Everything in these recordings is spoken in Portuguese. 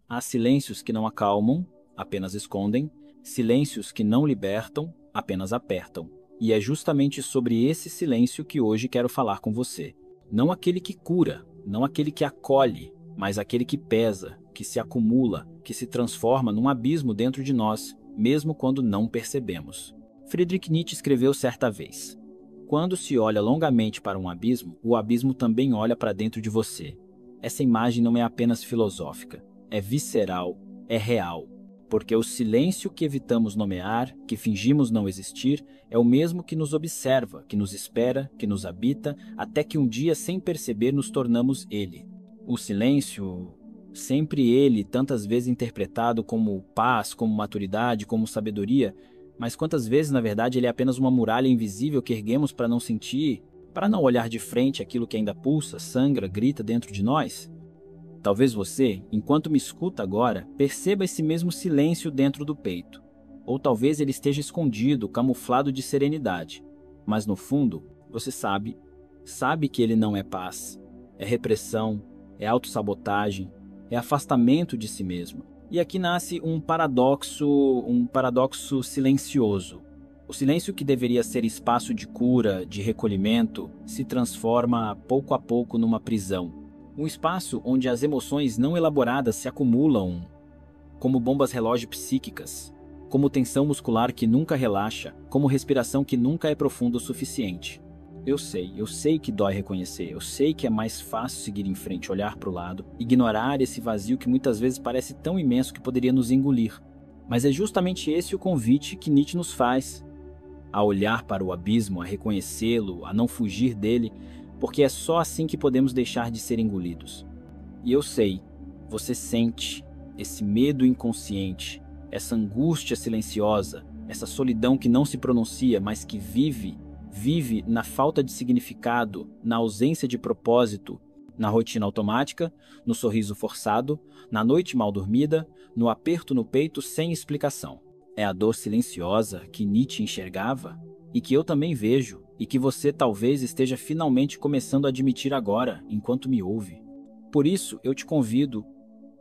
Há silêncios que não acalmam, apenas escondem, silêncios que não libertam, apenas apertam. E é justamente sobre esse silêncio que hoje quero falar com você. Não aquele que cura, não aquele que acolhe, mas aquele que pesa, que se acumula, que se transforma num abismo dentro de nós, mesmo quando não percebemos. Friedrich Nietzsche escreveu certa vez: quando se olha longamente para um abismo, o abismo também olha para dentro de você. Essa imagem não é apenas filosófica, é visceral, é real. Porque o silêncio que evitamos nomear, que fingimos não existir, é o mesmo que nos observa, que nos espera, que nos habita, até que um dia, sem perceber, nos tornamos ele. O silêncio, sempre ele, tantas vezes interpretado como paz, como maturidade, como sabedoria, mas quantas vezes, na verdade, ele é apenas uma muralha invisível que erguemos para não sentir, para não olhar de frente aquilo que ainda pulsa, sangra, grita dentro de nós? Talvez você, enquanto me escuta agora, perceba esse mesmo silêncio dentro do peito. Ou talvez ele esteja escondido, camuflado de serenidade. Mas no fundo, você sabe que ele não é paz. É repressão, é autossabotagem, é afastamento de si mesmo. E aqui nasce um paradoxo silencioso. O silêncio que deveria ser espaço de cura, de recolhimento, se transforma pouco a pouco numa prisão. Um espaço onde as emoções não elaboradas se acumulam, como bombas relógio psíquicas, como tensão muscular que nunca relaxa, como respiração que nunca é profunda o suficiente. Eu sei que dói reconhecer, eu sei que é mais fácil seguir em frente, olhar para o lado, ignorar esse vazio que muitas vezes parece tão imenso que poderia nos engolir. Mas é justamente esse o convite que Nietzsche nos faz, a olhar para o abismo, a reconhecê-lo, a não fugir dele, porque é só assim que podemos deixar de ser engolidos. E eu sei, você sente esse medo inconsciente, essa angústia silenciosa, essa solidão que não se pronuncia, mas que vive na falta de significado, na ausência de propósito, na rotina automática, no sorriso forçado, na noite mal dormida, no aperto no peito sem explicação. É a dor silenciosa que Nietzsche enxergava e que eu também vejo, e que você talvez esteja finalmente começando a admitir agora, enquanto me ouve. Por isso, eu te convido,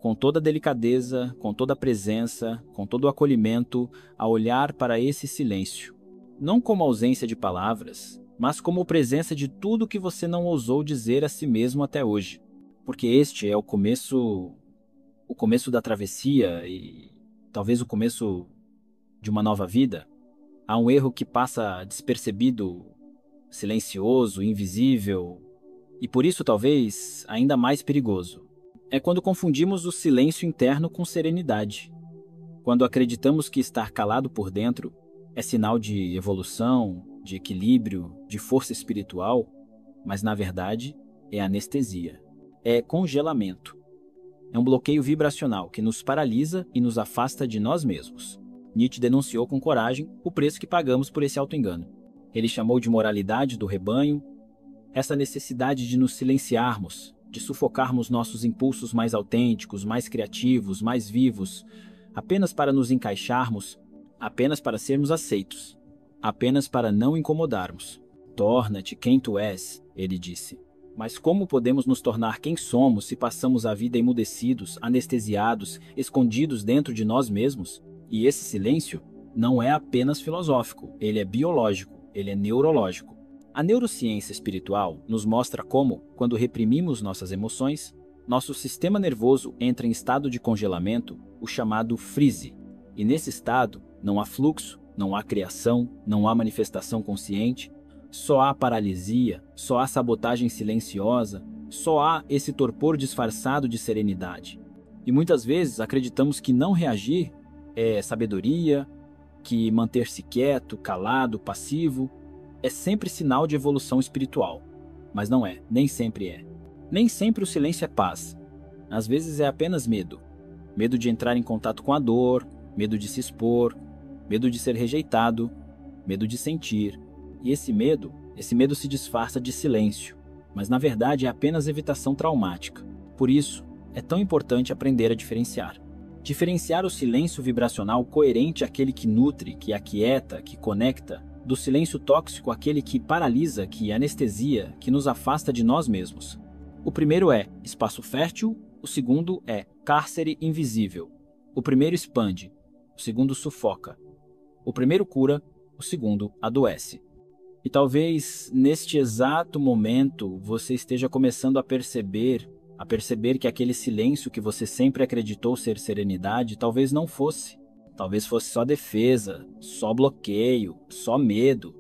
com toda a delicadeza, com toda a presença, com todo o acolhimento, a olhar para esse silêncio. Não como ausência de palavras, mas como presença de tudo que você não ousou dizer a si mesmo até hoje. Porque este é o começo da travessia e talvez o começo de uma nova vida. Há um erro que passa despercebido, silencioso, invisível, e por isso talvez ainda mais perigoso. É quando confundimos o silêncio interno com serenidade. Quando acreditamos que estar calado por dentro é sinal de evolução, de equilíbrio, de força espiritual, mas na verdade é anestesia. É congelamento. É um bloqueio vibracional que nos paralisa e nos afasta de nós mesmos. Nietzsche denunciou com coragem o preço que pagamos por esse auto-engano. Ele chamou de moralidade do rebanho, essa necessidade de nos silenciarmos, de sufocarmos nossos impulsos mais autênticos, mais criativos, mais vivos, apenas para nos encaixarmos, apenas para sermos aceitos, apenas para não incomodarmos. Torna-te quem tu és, ele disse. Mas como podemos nos tornar quem somos se passamos a vida emudecidos, anestesiados, escondidos dentro de nós mesmos? E esse silêncio não é apenas filosófico, ele é biológico, ele é neurológico. A neurociência espiritual nos mostra como, quando reprimimos nossas emoções, nosso sistema nervoso entra em estado de congelamento, o chamado freeze. E nesse estado, não há fluxo, não há criação, não há manifestação consciente, só há paralisia, só há sabotagem silenciosa, só há esse torpor disfarçado de serenidade. E muitas vezes acreditamos que não reagir é sabedoria, que manter-se quieto, calado, passivo, é sempre sinal de evolução espiritual. Mas não é, nem sempre é. Nem sempre o silêncio é paz. Às vezes é apenas medo. Medo de entrar em contato com a dor, medo de se expor, medo de ser rejeitado, medo de sentir. E esse medo se disfarça de silêncio, mas na verdade é apenas evitação traumática. Por isso, é tão importante aprender a diferenciar. Diferenciar o silêncio vibracional coerente àquele que nutre, que aquieta, que conecta, do silêncio tóxico àquele que paralisa, que anestesia, que nos afasta de nós mesmos. O primeiro é espaço fértil, o segundo é cárcere invisível. O primeiro expande, o segundo sufoca. O primeiro cura, o segundo adoece. E talvez neste exato momento você esteja começando a perceber que aquele silêncio que você sempre acreditou ser serenidade talvez não fosse. Talvez fosse só defesa, só bloqueio, só medo.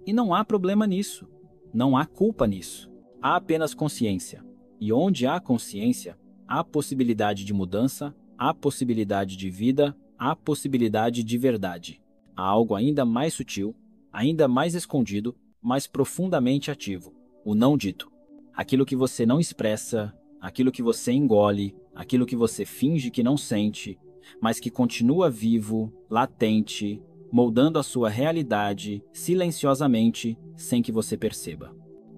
E não há problema nisso. Não há culpa nisso. Há apenas consciência. E onde há consciência, há possibilidade de mudança, há possibilidade de vida, há possibilidade de verdade. Há algo ainda mais sutil, ainda mais escondido, mas profundamente ativo. O não dito. Aquilo que você não expressa, aquilo que você engole, aquilo que você finge que não sente, mas que continua vivo, latente, moldando a sua realidade silenciosamente, sem que você perceba.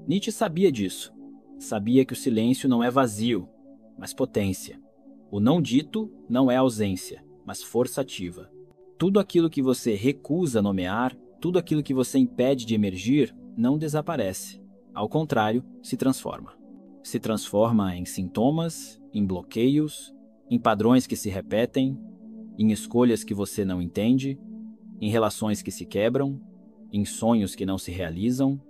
Nietzsche sabia disso. Sabia que o silêncio não é vazio, mas potência. O não dito não é ausência, mas força ativa. Tudo aquilo que você recusa nomear, tudo aquilo que você impede de emergir, não desaparece. Ao contrário, se transforma. Se transforma em sintomas, em bloqueios, em padrões que se repetem, em escolhas que você não entende, em relações que se quebram, em sonhos que não se realizam,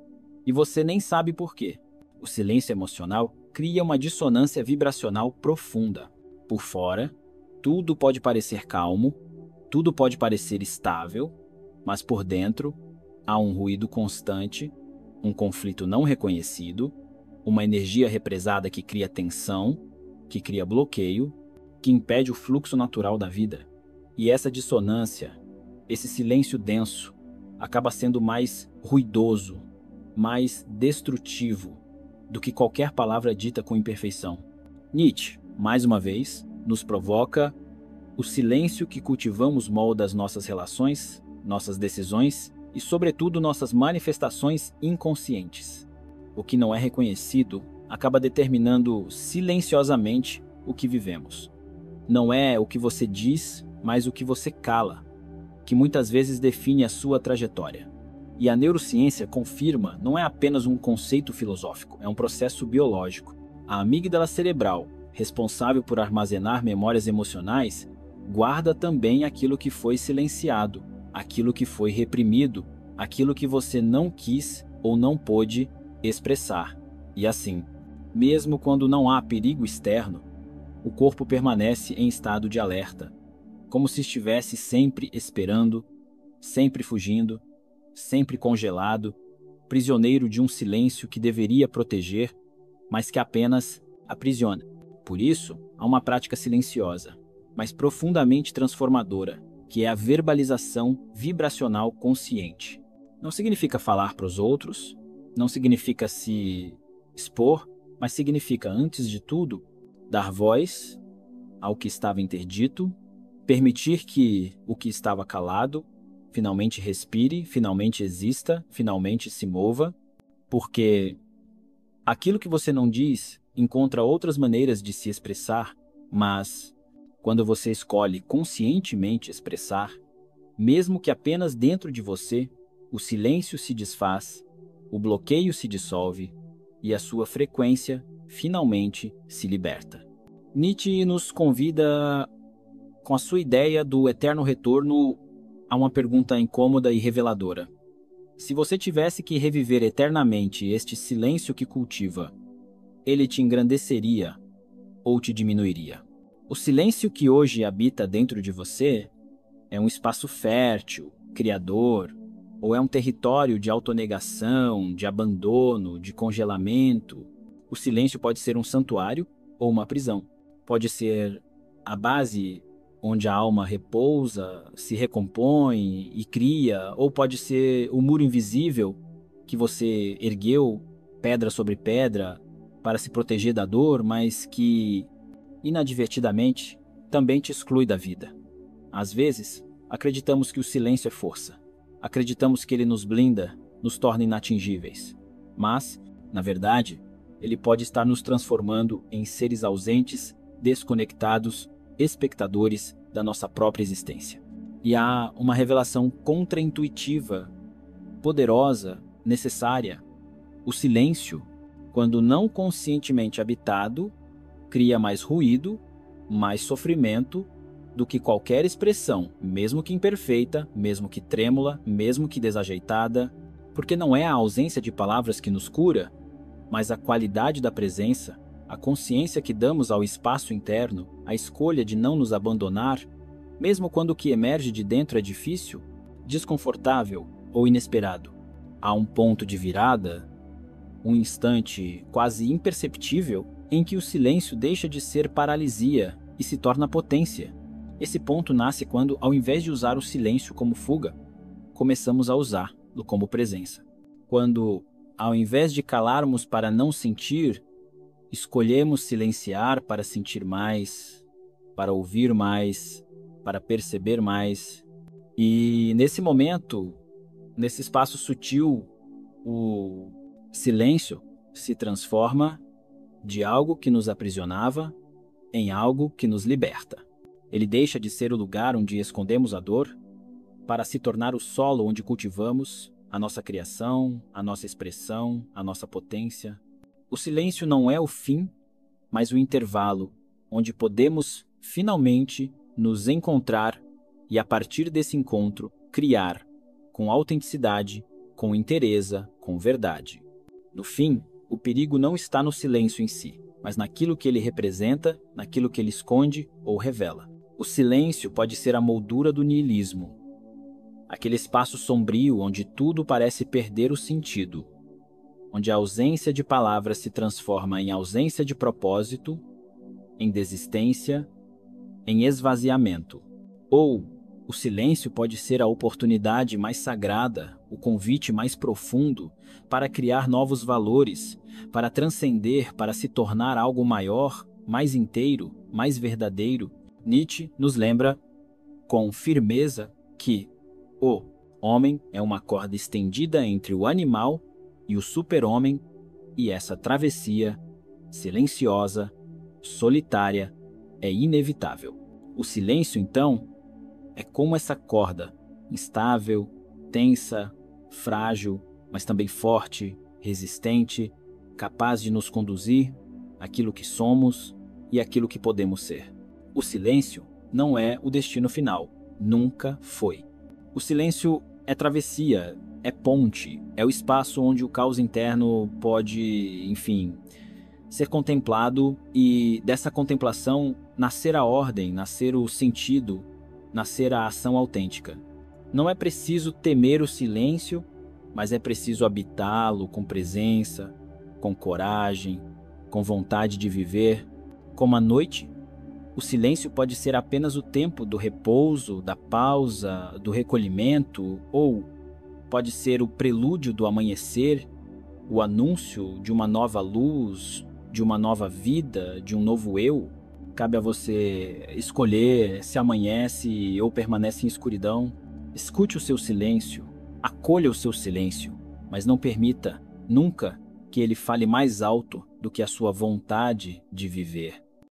e você nem sabe por quê. O silêncio emocional cria uma dissonância vibracional profunda. Por fora, tudo pode parecer calmo, tudo pode parecer estável, mas por dentro há um ruído constante, um conflito não reconhecido, uma energia represada que cria tensão, que cria bloqueio, que impede o fluxo natural da vida. E essa dissonância, esse silêncio denso, acaba sendo mais ruidoso, mais destrutivo do que qualquer palavra dita com imperfeição. Nietzsche, mais uma vez, nos provoca: o silêncio que cultivamos molda as nossas relações, nossas decisões e, sobretudo, nossas manifestações inconscientes. O que não é reconhecido acaba determinando silenciosamente o que vivemos. Não é o que você diz, mas o que você cala, que muitas vezes define a sua trajetória. E a neurociência confirma, não é apenas um conceito filosófico, é um processo biológico. A amígdala cerebral, responsável por armazenar memórias emocionais, guarda também aquilo que foi silenciado, aquilo que foi reprimido, aquilo que você não quis ou não pôde expressar. E assim, mesmo quando não há perigo externo, o corpo permanece em estado de alerta, como se estivesse sempre esperando, sempre fugindo, sempre congelado, prisioneiro de um silêncio que deveria proteger, mas que apenas aprisiona. Por isso, há uma prática silenciosa, mas profundamente transformadora, que é a verbalização vibracional consciente. Não significa falar para os outros, não significa se expor, mas significa, antes de tudo, dar voz ao que estava interdito, permitir que o que estava calado finalmente respire, finalmente exista, finalmente se mova, porque aquilo que você não diz encontra outras maneiras de se expressar, mas quando você escolhe conscientemente expressar, mesmo que apenas dentro de você, o silêncio se desfaz, o bloqueio se dissolve e a sua frequência finalmente se liberta. Nietzsche nos convida com a sua ideia do eterno retorno a uma pergunta incômoda e reveladora. Se você tivesse que reviver eternamente este silêncio que cultiva, ele te engrandeceria ou te diminuiria? O silêncio que hoje habita dentro de você é um espaço fértil, criador, ou é um território de autonegação, de abandono, de congelamento? O silêncio pode ser um santuário ou uma prisão. Pode ser a base onde a alma repousa, se recompõe e cria, ou pode ser o muro invisível que você ergueu, pedra sobre pedra, para se proteger da dor, mas que, inadvertidamente, também te exclui da vida. Às vezes, acreditamos que o silêncio é força. Acreditamos que ele nos blinda, nos torna inatingíveis. Mas, na verdade, ele pode estar nos transformando em seres ausentes, desconectados, espectadores da nossa própria existência. E há uma revelação contraintuitiva, poderosa, necessária. O silêncio, quando não conscientemente habitado, cria mais ruído, mais sofrimento do que qualquer expressão, mesmo que imperfeita, mesmo que trêmula, mesmo que desajeitada, porque não é a ausência de palavras que nos cura, mas a qualidade da presença, a consciência que damos ao espaço interno, a escolha de não nos abandonar, mesmo quando o que emerge de dentro é difícil, desconfortável ou inesperado. Há um ponto de virada, um instante quase imperceptível em que o silêncio deixa de ser paralisia e se torna potência. Esse ponto nasce quando, ao invés de usar o silêncio como fuga, começamos a usá-lo como presença. Quando, ao invés de calarmos para não sentir, escolhemos silenciar para sentir mais, para ouvir mais, para perceber mais. E nesse momento, nesse espaço sutil, o silêncio se transforma de algo que nos aprisionava em algo que nos liberta. Ele deixa de ser o lugar onde escondemos a dor para se tornar o solo onde cultivamos a nossa criação, a nossa expressão, a nossa potência. O silêncio não é o fim, mas o intervalo onde podemos finalmente nos encontrar e, a partir desse encontro, criar com autenticidade, com inteireza, com verdade. No fim, o perigo não está no silêncio em si, mas naquilo que ele representa, naquilo que ele esconde ou revela. O silêncio pode ser a moldura do niilismo, aquele espaço sombrio onde tudo parece perder o sentido, onde a ausência de palavras se transforma em ausência de propósito, em desistência, em esvaziamento. Ou o silêncio pode ser a oportunidade mais sagrada, o convite mais profundo para criar novos valores, para transcender, para se tornar algo maior, mais inteiro, mais verdadeiro. Nietzsche nos lembra com firmeza que o homem é uma corda estendida entre o animal e o super-homem, e essa travessia, silenciosa, solitária, é inevitável. O silêncio, então, é como essa corda, instável, tensa, frágil, mas também forte, resistente, capaz de nos conduzir àquilo que somos e àquilo que podemos ser. O silêncio não é o destino final, nunca foi. O silêncio é travessia, é ponte, é o espaço onde o caos interno pode, enfim, ser contemplado e dessa contemplação nascer a ordem, nascer o sentido, nascer a ação autêntica. Não é preciso temer o silêncio, mas é preciso habitá-lo com presença, com coragem, com vontade de viver. Como a noite, o silêncio pode ser apenas o tempo do repouso, da pausa, do recolhimento, ou pode ser o prelúdio do amanhecer, o anúncio de uma nova luz, de uma nova vida, de um novo eu. Cabe a você escolher se amanhece ou permanece em escuridão. Escute o seu silêncio, acolha o seu silêncio, mas não permita, nunca, que ele fale mais alto do que a sua vontade de viver.